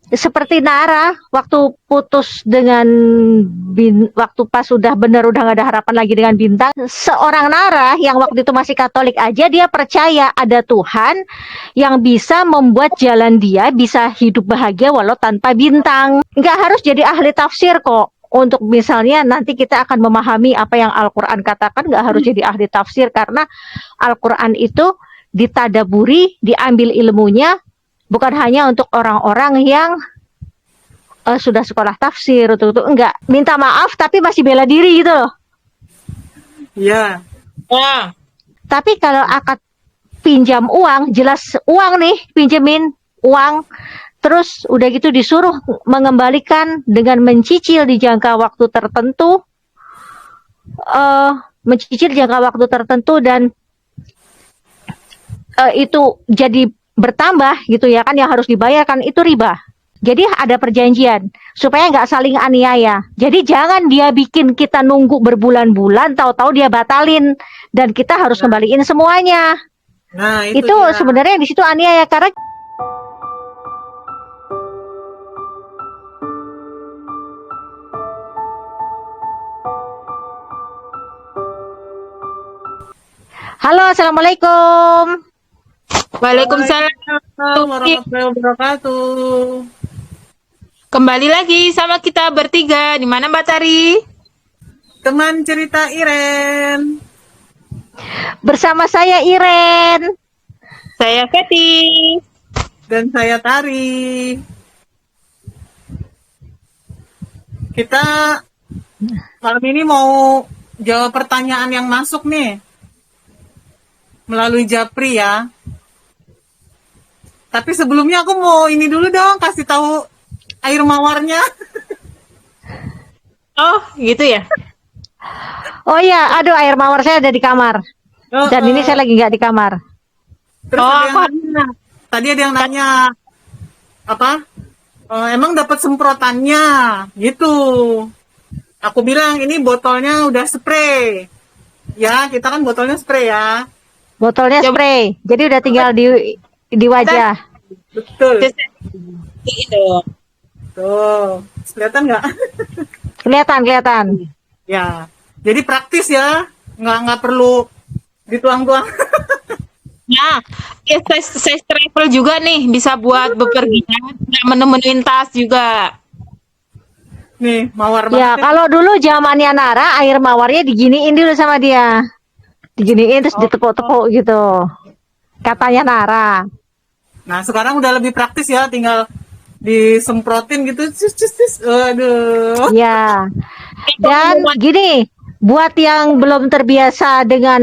Seperti Nara waktu putus dengan waktu pas sudah benar udah gak ada harapan lagi dengan Bintang. Seorang Nara yang waktu itu masih Katolik aja dia percaya ada Tuhan yang bisa membuat jalan dia bisa hidup bahagia walau tanpa Bintang. Nggak harus jadi ahli tafsir kok. Untuk misalnya nanti kita akan memahami apa yang Al-Quran katakan, nggak harus jadi ahli tafsir karena Al-Quran itu ditadaburi, diambil ilmunya, bukan hanya untuk orang-orang yang sudah sekolah tafsir itu enggak minta maaf tapi masih bela diri gitu loh. Iya. Wah, Tapi kalau akad pinjam uang, jelas uang nih, pinjemin uang, terus udah gitu disuruh mengembalikan dengan mencicil di jangka waktu tertentu, mencicil jangka waktu tertentu dan itu jadi bertambah gitu ya kan, yang harus dibayarkan itu riba. Jadi ada perjanjian supaya nggak saling aniaya. Jadi jangan dia bikin kita nunggu berbulan-bulan, tahu-tahu dia batalin dan kita harus kembaliin semuanya. Nah, Itu dia. sebenarnya di situ aniaya karena Halo, assalamualaikum. Waalaikumsalam warahmatullahi wabarakatuh. Kembali lagi sama kita bertiga. Di mana Mbak Tari? Teman cerita Iren. Bersama saya Iren. Saya Feti. Dan saya Tari. Kita malam ini mau jawab pertanyaan yang masuk nih. Melalui Japri ya. Tapi sebelumnya aku mau ini dulu dong, kasih tahu air mawarnya. Oh, gitu ya? Oh iya, aduh air mawar saya ada di kamar. Dan ini saya lagi nggak di kamar. Terus tadi ada yang nanya apa? Emang dapat semprotannya gitu. Aku bilang ini botolnya udah spray. Ya, kita kan botolnya spray ya. Botolnya spray. Jadi udah tinggal di wajah. Betul. Gitu. Tuh, kelihatan nggak? Kelihatan. Ya, jadi praktis ya, nggak perlu dituang-tuang. Nah, saya travel juga nih, bisa buat bepergian, nggak menemuin tas juga. Nih, mawar Ya, banget. kalau dulu zamannya Nara, air mawarnya diginiin dulu sama dia. Diginiin terus ditepuk-tepuk gitu. Katanya Nara. Nah, sekarang udah lebih praktis ya, tinggal disemprotin gitu. Aduh. Ya. Dan gini, buat yang belum terbiasa dengan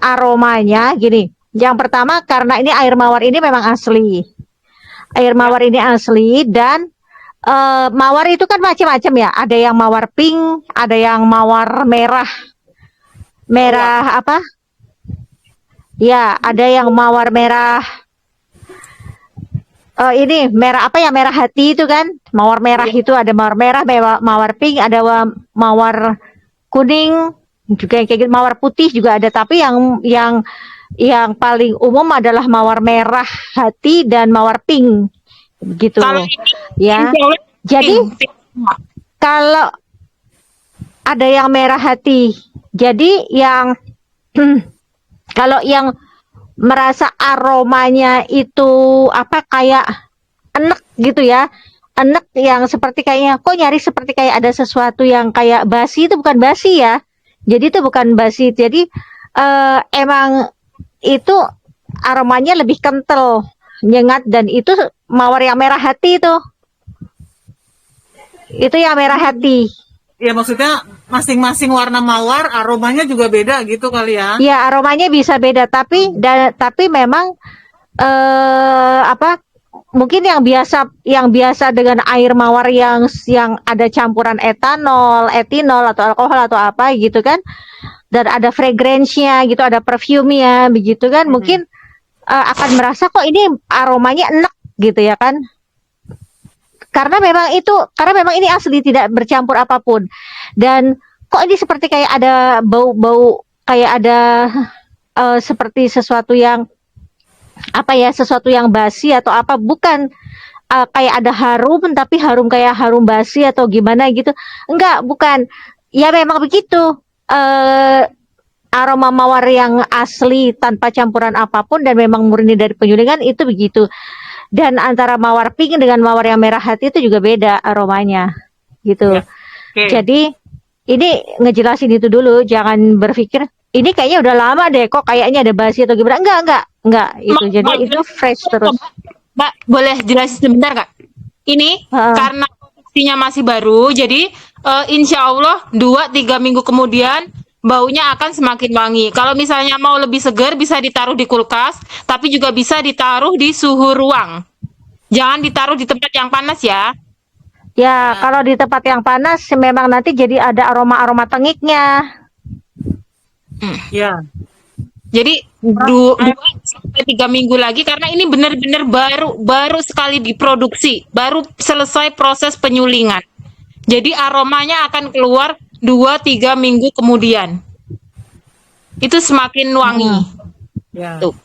aromanya, gini. Yang pertama karena ini air mawar ini memang asli. Air mawar ini asli dan mawar itu kan macam-macam ya. Ada yang mawar pink, ada yang mawar merah. Merah apa? Ya, ada yang mawar merah. Ini merah apa ya, merah hati itu kan, mawar merah itu ada mawar merah, mawar pink, ada mawar kuning juga yang kayak gitu, mawar putih juga ada, tapi yang paling umum adalah mawar merah hati dan mawar pink gitu ya. Jadi kalau ada yang merah hati, jadi yang kalau yang merasa aromanya itu apa kayak enek gitu ya, enek yang seperti kayaknya kok nyari seperti kayak ada sesuatu yang kayak basi, itu bukan basi ya, jadi itu bukan basi, jadi emang itu aromanya lebih kental, nyengat, dan itu mawar yang merah hati itu yang merah hati. Ya, maksudnya masing-masing warna mawar aromanya juga beda gitu kali ya. Ya, aromanya bisa beda, tapi memang apa, mungkin yang biasa dengan air mawar yang ada campuran etanol, etinol atau alkohol atau apa gitu kan, dan ada fragrance-nya gitu, ada perfume-nya begitu kan, mungkin akan merasa kok ini aromanya enak gitu ya kan. Karena memang ini asli, tidak bercampur apapun. Dan kok ini seperti kayak ada bau-bau, kayak ada seperti sesuatu yang apa ya, sesuatu yang basi atau apa, bukan. kayak ada harum tapi harum kayak harum basi atau gimana gitu. Enggak, bukan. Ya memang begitu. Aroma mawar yang asli tanpa campuran apapun dan memang murni dari penyulingan itu begitu. Dan antara mawar pink dengan mawar yang merah hati itu juga beda aromanya gitu. Ya. Oke. Jadi ini ngejelasin itu dulu, jangan berpikir ini kayaknya udah lama deh kok kayaknya ada basi atau gimana. Enggak itu. Jadi itu fresh terus. Mbak, boleh jelasin sebentar Kak? Ini karena produksinya masih baru, jadi insya Allah 2-3 minggu kemudian baunya akan semakin wangi. Kalau misalnya mau lebih segar, bisa ditaruh di kulkas, tapi juga bisa ditaruh di suhu ruang. Jangan ditaruh di tempat yang panas ya. Ya, kalau di tempat yang panas memang nanti jadi ada aroma-aroma tengiknya. Ya. Jadi 2-3 minggu lagi karena ini benar-benar baru sekali diproduksi, baru selesai proses penyulingan. Jadi aromanya akan keluar 2-3 minggu kemudian. Itu semakin wangi. Ya. Tuh.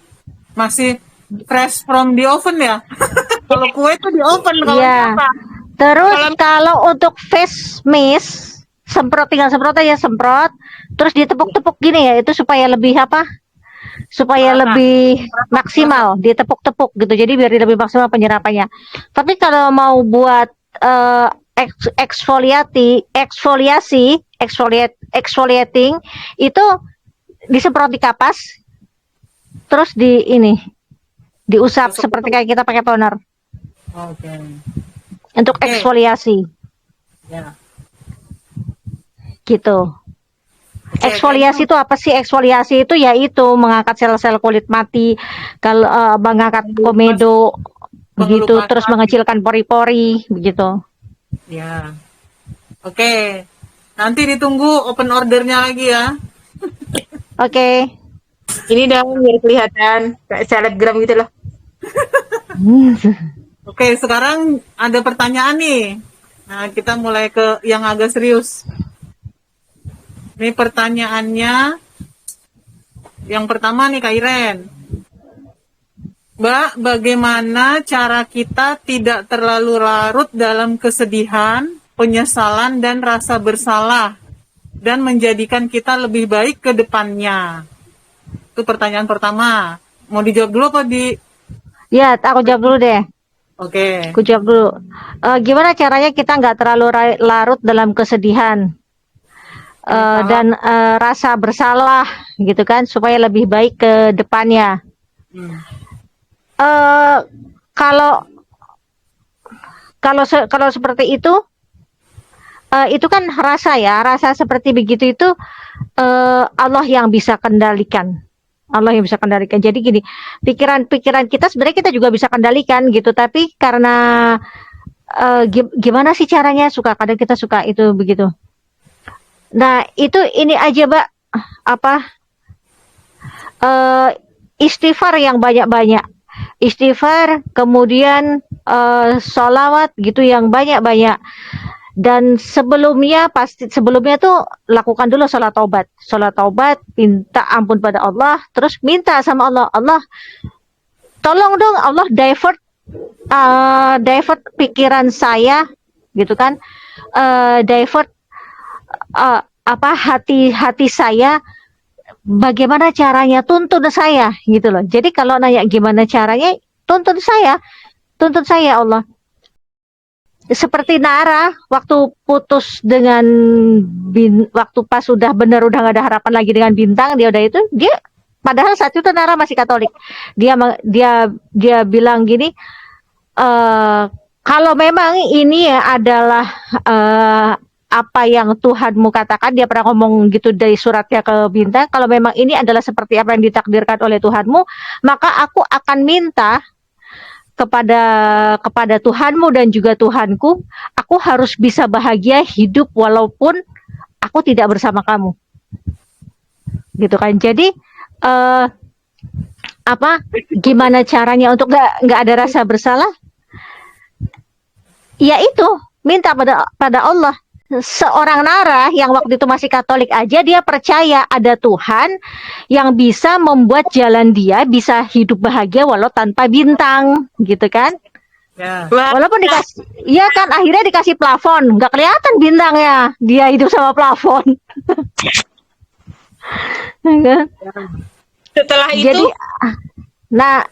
Masih fresh from the oven ya. Kalau kue itu di oven, kalau Iya. ini apa? Terus kalau untuk face mist, tinggal semprot aja, semprot, terus ditepuk-tepuk gini ya, itu supaya lebih apa? Supaya lebih maksimal, ditepuk-tepuk gitu. Jadi biar lebih maksimal penyerapannya. Tapi kalau mau buat exfoliating itu disemprot di kapas, terus diusap seperti kayak kita pakai toner Oke. untuk eksfoliasi Ya. gitu. Oke, Eksfoliasi itu apa sih? Eksfoliasi itu yaitu mengangkat sel-sel kulit mati, kalau mengangkat komedo begitu, pengelupasan. terus mengecilkan pori-pori begitu. Ya. Oke. Nanti ditunggu open ordernya lagi ya. Oke. Ini dong biar kelihatan kayak selebgram gitu loh. Oke, sekarang ada pertanyaan nih. Nah, kita mulai ke yang agak serius. Ini pertanyaannya. Yang pertama nih Kak Iren. Mbak, bagaimana cara kita tidak terlalu larut dalam kesedihan, penyesalan, dan rasa bersalah, dan menjadikan kita lebih baik ke depannya? Itu pertanyaan pertama. Mau dijawab dulu apa di... Ya, aku jawab dulu deh. Oke. Aku jawab dulu. Gimana caranya kita nggak terlalu larut dalam kesedihan dan rasa bersalah gitu kan, supaya lebih baik ke depannya. Kalau seperti itu kan rasa seperti begitu itu Allah yang bisa kendalikan. Jadi gini, pikiran kita sebenarnya kita juga bisa kendalikan gitu, tapi karena gimana sih caranya, kadang kita suka itu begitu. Nah, ini aja, Mbak, istighfar yang banyak-banyak. Istighfar, kemudian sholawat gitu yang banyak-banyak. Dan sebelumnya tuh lakukan dulu sholat taubat, minta ampun pada Allah, terus minta sama Allah, tolong dong Allah divert pikiran saya gitu kan, divert hati saya, bagaimana caranya, tuntun saya gitu loh. Jadi kalau nanya gimana caranya, tuntun saya Allah. Seperti Nara waktu putus dengan waktu pas udah gak ada harapan lagi dengan Bintang, dia padahal saat itu Nara masih Katolik. Dia bilang gini, kalau memang ini adalah apa yang Tuhanmu katakan, dia pernah ngomong gitu dari suratnya ke Bintang, kalau memang ini adalah seperti apa yang ditakdirkan oleh Tuhanmu, maka aku akan minta kepada Tuhanmu dan juga Tuhanku, aku harus bisa bahagia hidup walaupun aku tidak bersama kamu, gitu kan. Jadi gimana caranya untuk nggak ada rasa bersalah? Yaitu minta pada Allah. Seorang Nara yang waktu itu masih Katolik aja, dia percaya ada Tuhan yang bisa membuat jalan dia bisa hidup bahagia walau tanpa Bintang, gitu kan. Ya. Wah, Walaupun dikasih, iya kan akhirnya dikasih plafon, nggak kelihatan bintangnya. Dia hidup sama plafon. Kan? setelah itu Jadi, nah,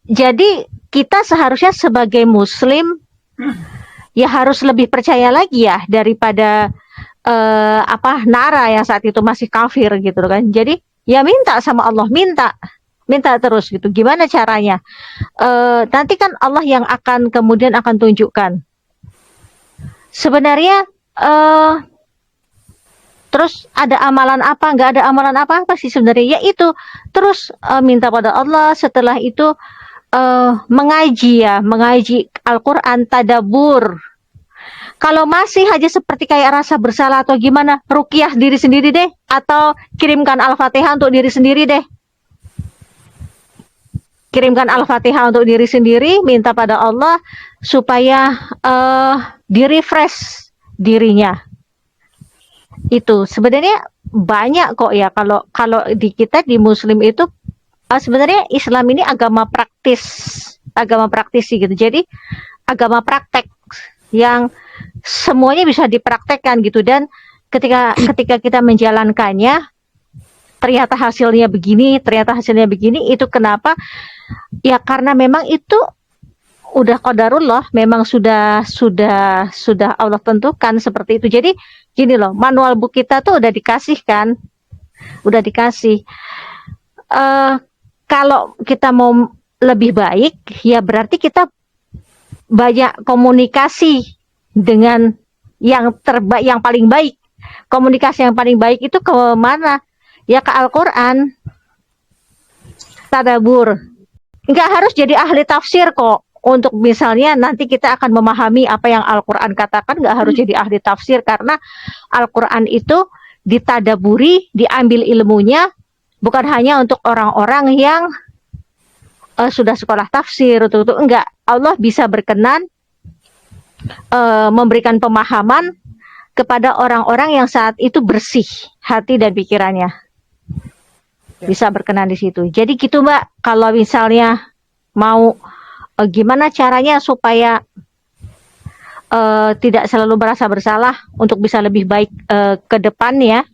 jadi kita seharusnya sebagai Muslim ya harus lebih percaya lagi ya daripada Nara yang saat itu masih kafir gitu kan. Jadi ya minta sama Allah, minta terus gitu. Gimana caranya? Nanti kan Allah yang akan kemudian akan tunjukkan. Sebenarnya terus ada amalan apa? Nggak ada amalan apa sih sebenarnya? Yaitu terus minta pada Allah. Setelah itu mengaji Al-Quran, tadabur. Kalau masih aja seperti kayak rasa bersalah atau gimana, ruqyah diri sendiri deh, atau kirimkan Al-Fatihah untuk diri sendiri deh. Kirimkan Al-Fatihah untuk diri sendiri, minta pada Allah supaya di-refresh dirinya. Itu sebenarnya banyak kok ya kalau di kita di Muslim itu sebenarnya Islam ini agama praktis sih gitu. Jadi agama praktek yang semuanya bisa dipraktekkan gitu, dan ketika kita menjalankannya ternyata hasilnya begini, itu kenapa? Ya karena memang itu udah qadarullah, memang sudah Allah tentukan seperti itu. Jadi gini loh, manual book kita tuh udah dikasih kan, kalau kita mau lebih baik ya berarti kita banyak komunikasi dengan yang paling baik. Komunikasi yang paling baik itu ke mana? Ya ke Al-Quran, tadabur. Nggak harus jadi ahli tafsir kok. Untuk misalnya nanti kita akan memahami apa yang Al-Quran katakan, nggak harus jadi ahli tafsir, karena Al-Quran itu ditadaburi, diambil ilmunya, bukan hanya untuk orang-orang yang sudah sekolah tafsir, enggak. Allah bisa berkenan memberikan pemahaman kepada orang-orang yang saat itu bersih hati dan pikirannya, bisa berkenan di situ. Jadi gitu Mbak, kalau misalnya mau gimana caranya supaya tidak selalu merasa bersalah untuk bisa lebih baik ke depannya,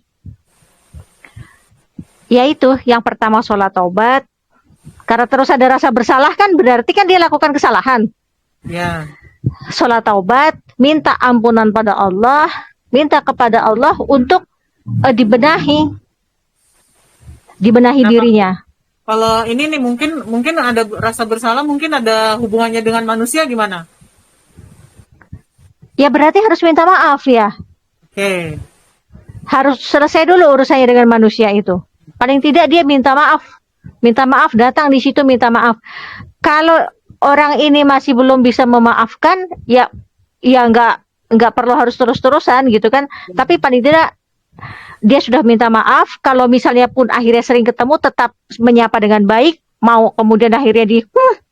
yaitu yang pertama sholat taubat. Karena terus ada rasa bersalah kan berarti kan dia lakukan kesalahan. Ya. Sholat taubat, minta ampunan pada Allah, minta kepada Allah untuk dibenahi dirinya. Kalau ini nih mungkin ada rasa bersalah, mungkin ada hubungannya dengan manusia gimana? Ya berarti harus minta maaf ya. Oke. Harus selesai dulu urusannya dengan manusia itu. Paling tidak dia minta maaf, datang di situ minta maaf. Kalau orang ini masih belum bisa memaafkan, ya nggak perlu harus terus-terusan gitu kan. Tapi paling tidak dia sudah minta maaf. Kalau misalnya pun akhirnya sering ketemu, tetap menyapa dengan baik. Mau kemudian akhirnya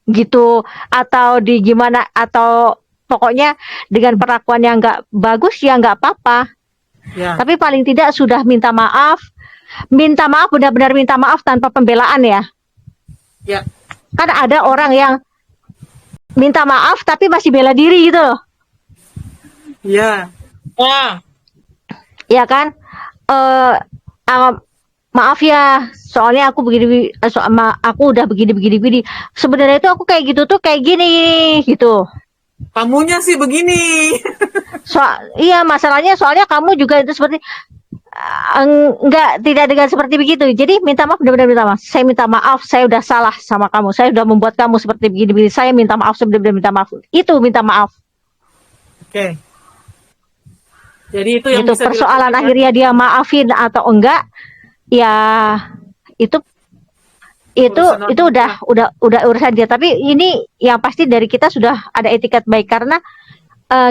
gitu atau di gimana, atau pokoknya dengan perlakuan yang nggak bagus ya nggak apa-apa. Ya. Tapi paling tidak sudah minta maaf. Minta maaf, benar-benar minta maaf tanpa pembelaan ya. Ya. Kan ada orang yang minta maaf tapi masih bela diri gitu loh. Iya. Wah. Ya kan? Maaf ya, soalnya aku begini, aku udah begini. Sebenarnya itu aku kayak gitu tuh kayak gini gitu. Kamunya sih begini. Iya, masalahnya soalnya kamu juga itu seperti tidak dengan seperti begitu. Jadi minta maaf, benar-benar minta maaf. Saya minta maaf, saya udah salah sama kamu. Saya udah membuat kamu seperti begini. Saya minta maaf, saya benar-benar minta maaf. Itu minta maaf. Oke. Jadi itu yang bisa persoalan akhirnya dia maafin atau enggak, ya itu udah urusan dia. Tapi ini yang pasti dari kita sudah ada etiket baik, karena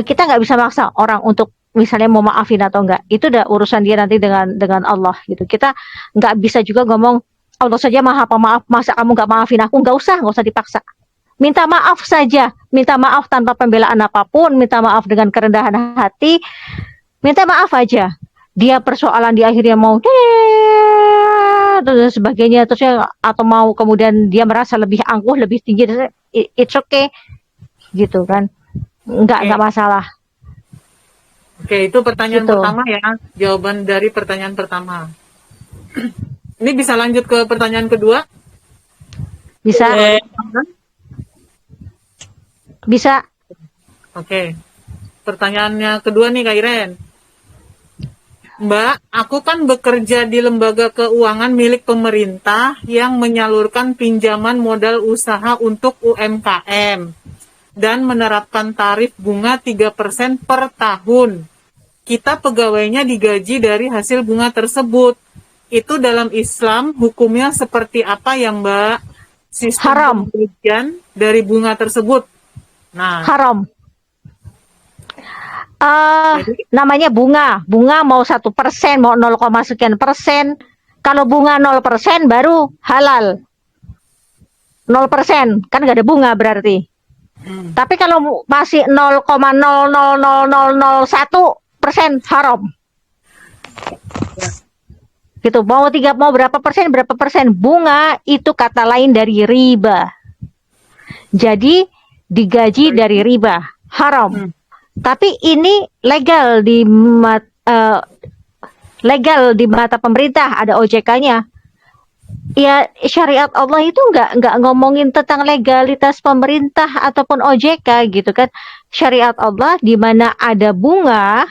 kita nggak bisa maksa orang untuk misalnya mau maafin atau enggak. Itu udah urusan dia nanti dengan Allah gitu. Kita nggak bisa juga ngomong Allah saja maha pemaaf, masa kamu nggak maafin aku? Nggak usah dipaksa. Minta maaf saja, minta maaf tanpa pembelaan apapun, minta maaf dengan kerendahan hati. Minta maaf aja. Dia persoalan di akhirnya mau apa dan sebagainya, terusnya atau mau kemudian dia merasa lebih angkuh, lebih tinggi, it's okay gitu kan, nggak masalah Oke, itu pertanyaan gitu. pertama ya, jawaban dari pertanyaan pertama. Ini bisa lanjut ke pertanyaan kedua? Bisa, bisa. Oke, pertanyaannya kedua nih Kak Iren. Mbak, aku kan bekerja di lembaga keuangan milik pemerintah yang menyalurkan pinjaman modal usaha untuk UMKM dan menerapkan tarif bunga 3% per tahun. Kita pegawainya digaji dari hasil bunga tersebut. Itu dalam Islam hukumnya seperti apa ya Mbak? Sistem Haram. pembagian dari bunga tersebut. Nah, Haram. jadi Namanya bunga mau 1%, mau 0, sekian persen. Kalau bunga 0% baru halal. 0% kan nggak ada bunga berarti. Tapi kalau masih 0,0000001% haram. Gitu. Mau berapa persen bunga itu kata lain dari riba. Jadi digaji dari riba, haram. Tapi ini legal di mata pemerintah, ada OJK-nya. Ya syariat Allah itu nggak ngomongin tentang legalitas pemerintah ataupun OJK gitu kan. Syariat Allah di mana ada bunga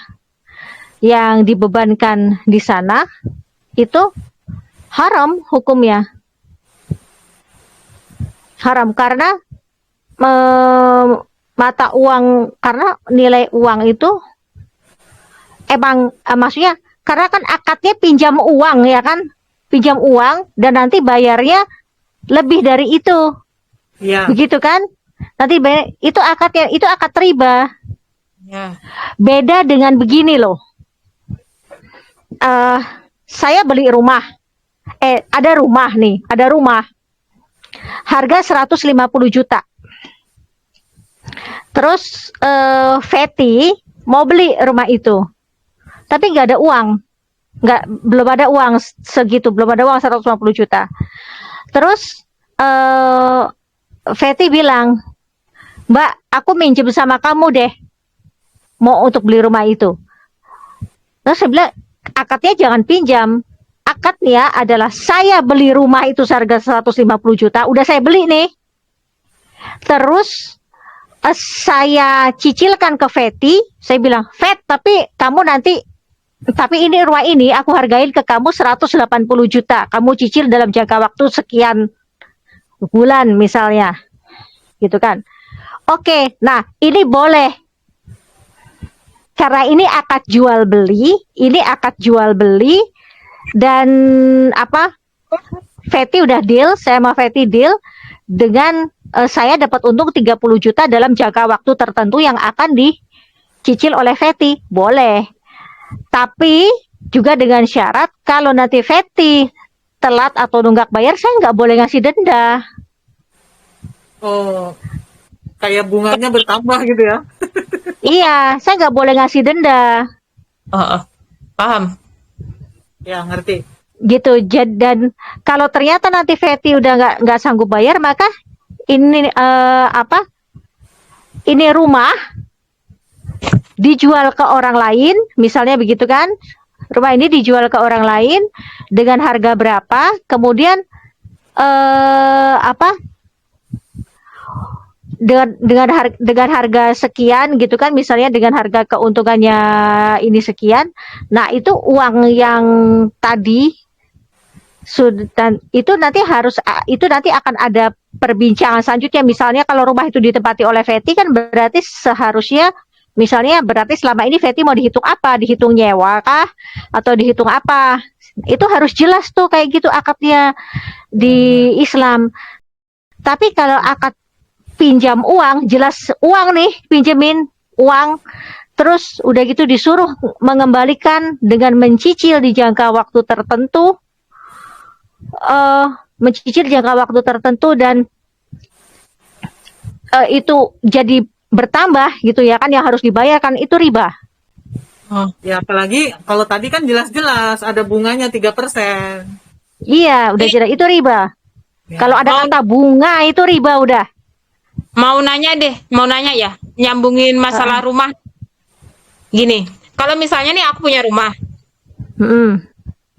yang dibebankan di sana itu haram hukumnya. Haram karena mata uang, karena nilai uang itu emang maksudnya karena kan akadnya pinjam uang ya kan, pinjam uang dan nanti bayarnya lebih dari itu, ya. begitu kan? Nanti itu akadnya, itu akad riba. Ya. Beda dengan begini loh, saya beli rumah, ada rumah harga 150 juta. Terus Fetty mau beli rumah itu, tapi nggak ada uang, belum ada uang segitu, belum ada uang 150 juta. Terus Fetty bilang, Mbak, aku minjem sama kamu deh, mau untuk beli rumah itu. Terus saya bilang, akadnya jangan pinjam, akadnya adalah saya beli rumah itu seharga 150 juta, udah saya beli nih. Terus saya cicilkan ke Fetty, saya bilang, Fet, tapi ini rumah ini aku hargain ke kamu 180 juta, kamu cicil dalam jangka waktu sekian bulan misalnya, gitu kan. Oke, nah ini boleh, karena ini akad jual beli, dan Fetty udah deal, saya sama Fetty deal dengan saya dapat untung 30 juta dalam jangka waktu tertentu yang akan dicicil oleh Fetty, boleh. Tapi juga dengan syarat kalau nanti Fetty telat atau nunggak bayar, saya nggak boleh ngasih denda. Oh, kayak bunganya bertambah gitu ya? Iya, saya nggak boleh ngasih denda. Paham. Ya, ngerti. Gitu. Dan kalau ternyata nanti Fetty udah nggak sanggup bayar, maka ini ini rumah dijual ke orang lain, misalnya begitu kan? Rumah ini dijual ke orang lain dengan harga berapa? Kemudian dengan harga sekian gitu kan, misalnya dengan harga keuntungannya ini sekian. Nah, itu uang yang tadi itu nanti akan ada perbincangan selanjutnya. Misalnya kalau rumah itu ditempati oleh Fetty kan berarti seharusnya, misalnya berarti selama ini Fetty mau dihitung apa? Dihitung nyewa kah? Atau dihitung apa? Itu harus jelas tuh kayak gitu akadnya di Islam. Tapi kalau akad pinjam uang, jelas uang nih, pinjemin uang, terus udah gitu disuruh mengembalikan dengan mencicil di jangka waktu tertentu, dan itu jadi bertambah gitu ya kan, yang harus dibayarkan itu riba. Ya, apalagi kalau tadi kan jelas-jelas ada bunganya 3%. Iya, udah Ini jelas itu riba. Ya. Kalau ada mau kata bunga itu riba udah. mau nanya deh, mau nanya ya, nyambungin masalah Heeh. rumah. Gini, kalau misalnya nih aku punya rumah, Mm-mm.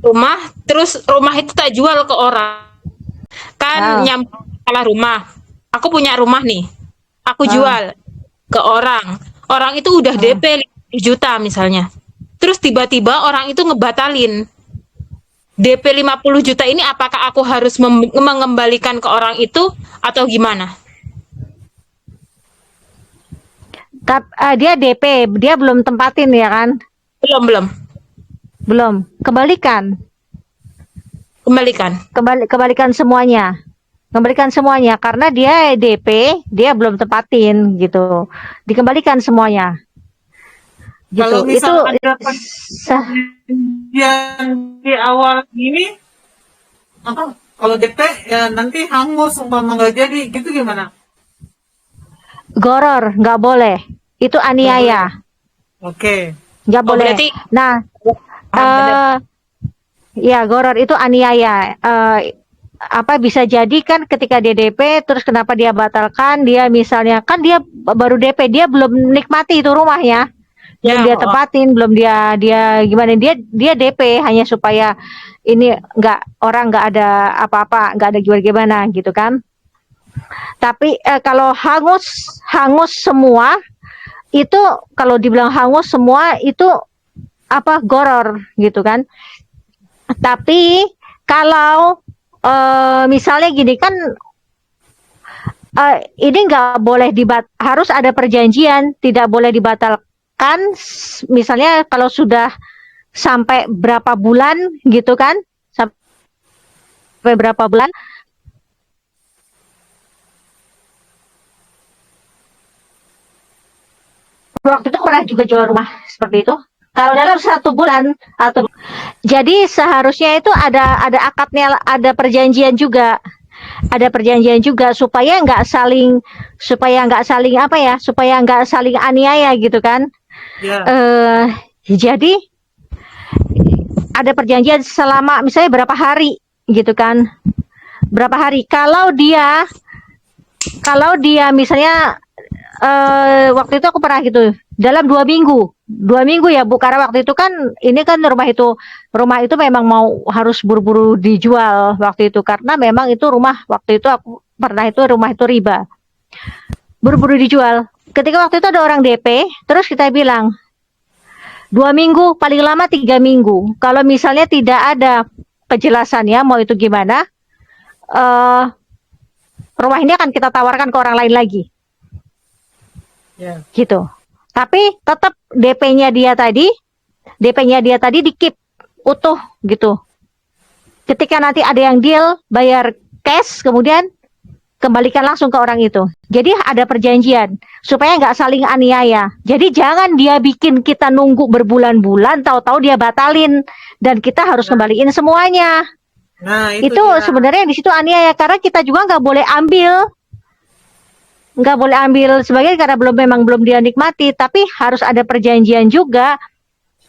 rumah, terus rumah itu tak jual ke orang, kan Ah, nyambung masalah rumah. Aku punya rumah nih, aku ah, jual ke orang. Orang itu udah ah. DP 50 juta misalnya. Terus tiba-tiba orang itu ngebatalin. DP 50 juta ini apakah aku harus mengembalikan ke orang itu atau gimana? Dia DP, dia belum tempatin ya kan? Belum, belum. Belum. Kembalikan, Kembalikan. kembalikan semuanya. Kembalikan semuanya karena dia DP, dia belum tempatin gitu. Dikembalikan semuanya Kalau gitu. Itu misal ada sah. perjanjian di awal ini, apa? Kalau DP ya nanti hangus umpama nggak jadi, gitu gimana? Goror, nggak boleh. Itu Nggak boleh. aniaya, Oke. nggak Oh, boleh. berarti Nah, benar. eh ya goror itu aniaya. Apa bisa jadi kan ketika dia DP, terus kenapa dia batalkan? Dia misalnya kan dia baru DP, dia belum nikmati itu rumahnya, belum Ya, dia oh, tempatin, belum dia dia gimana dia DP hanya supaya ini nggak orang nggak ada apa-apa, nggak ada gimana-gimana gitu kan. Tapi kalau hangus hangus semua itu kalau dibilang hangus semua itu apa goror gitu kan. Tapi kalau misalnya gini kan ini nggak boleh harus ada perjanjian, tidak boleh dibatalkan. Misalnya kalau sudah sampai berapa bulan gitu kan, sampai berapa bulan. Waktu itu pernah juga jual rumah seperti itu. Kalau dalam 1 bulan atau jadi seharusnya itu ada akadnya, ada perjanjian juga, supaya nggak saling apa ya, supaya nggak saling aniaya gitu kan. Ya. Jadi ada perjanjian selama misalnya berapa hari gitu kan, berapa hari. Kalau dia misalnya waktu itu aku pernah gitu dalam 2 minggu ya Bu, karena waktu itu kan ini kan rumah itu memang mau harus buru-buru dijual waktu itu karena memang itu rumah waktu itu aku pernah itu rumah itu riba, buru-buru dijual. Ketika waktu itu ada orang DP, terus kita bilang 2 minggu, paling lama 3 minggu. Kalau misalnya tidak ada kejelasannya mau itu gimana, eh rumah ini akan kita tawarkan ke orang lain lagi, Ya. gitu. Tapi tetap DP-nya dia tadi di-keep utuh gitu. Ketika nanti ada yang deal, bayar cash, kemudian kembalikan langsung ke orang itu. Jadi ada perjanjian supaya nggak saling aniaya. Jadi jangan dia bikin kita nunggu berbulan-bulan, tahu-tahu dia batalin dan kita harus kembaliin semuanya. Nah, itu Itu dia. sebenarnya di situ aniaya karena kita juga nggak boleh ambil sebagai karena memang belum dia nikmati, tapi harus ada perjanjian juga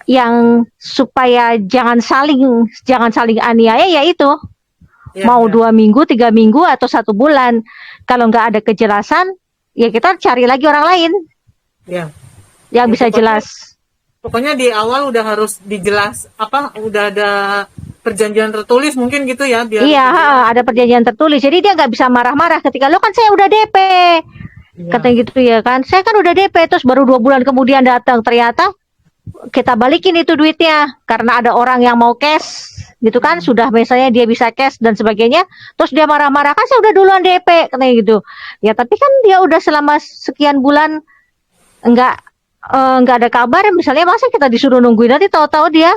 yang supaya jangan saling aniaya, yaitu Ya, mau ya. 2 minggu, 3 minggu atau 1 bulan. Kalau nggak ada kejelasan, ya kita cari lagi orang lain Ya. yang Ya, bisa jelas. pokoknya di awal udah harus dijelas apa udah ada perjanjian tertulis mungkin gitu ya biar Iya, lebih jelas. ada perjanjian tertulis. Jadi dia nggak bisa marah-marah ketika lo kan saya udah DP, Iya. katanya gitu ya kan. Saya kan udah DP, terus baru 2 bulan kemudian datang ternyata kita balikin itu duitnya karena ada orang yang mau cash gitu kan, sudah misalnya dia bisa cash dan sebagainya, terus dia marah-marah kan saya udah duluan DP katanya gitu ya, tapi kan dia udah selama sekian bulan nggak nggak ada kabar, misalnya masa kita disuruh nungguin, nanti tahu-tahu dia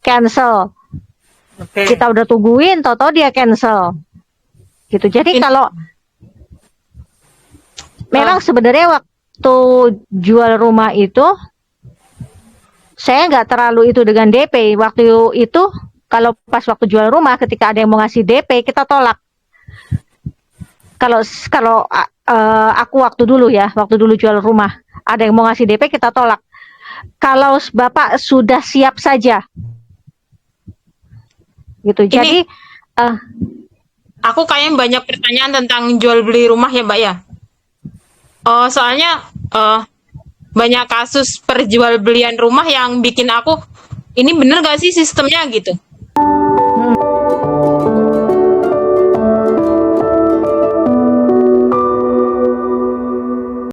cancel, Oke. kita udah tungguin tahu-tahu dia cancel gitu. Jadi kalau memang sebenarnya waktu jual rumah itu saya nggak terlalu itu dengan DP. Waktu itu kalau pas waktu jual rumah, ketika ada yang mau ngasih DP, kita tolak. Kalau aku waktu dulu jual rumah, ada yang mau ngasih DP, kita tolak. Kalau Bapak sudah siap saja, gitu. Jadi Aku kayaknya banyak pertanyaan tentang jual beli rumah ya, Mbak ya. Soalnya banyak kasus perjualbelian rumah yang bikin aku ini bener gak sih sistemnya gitu.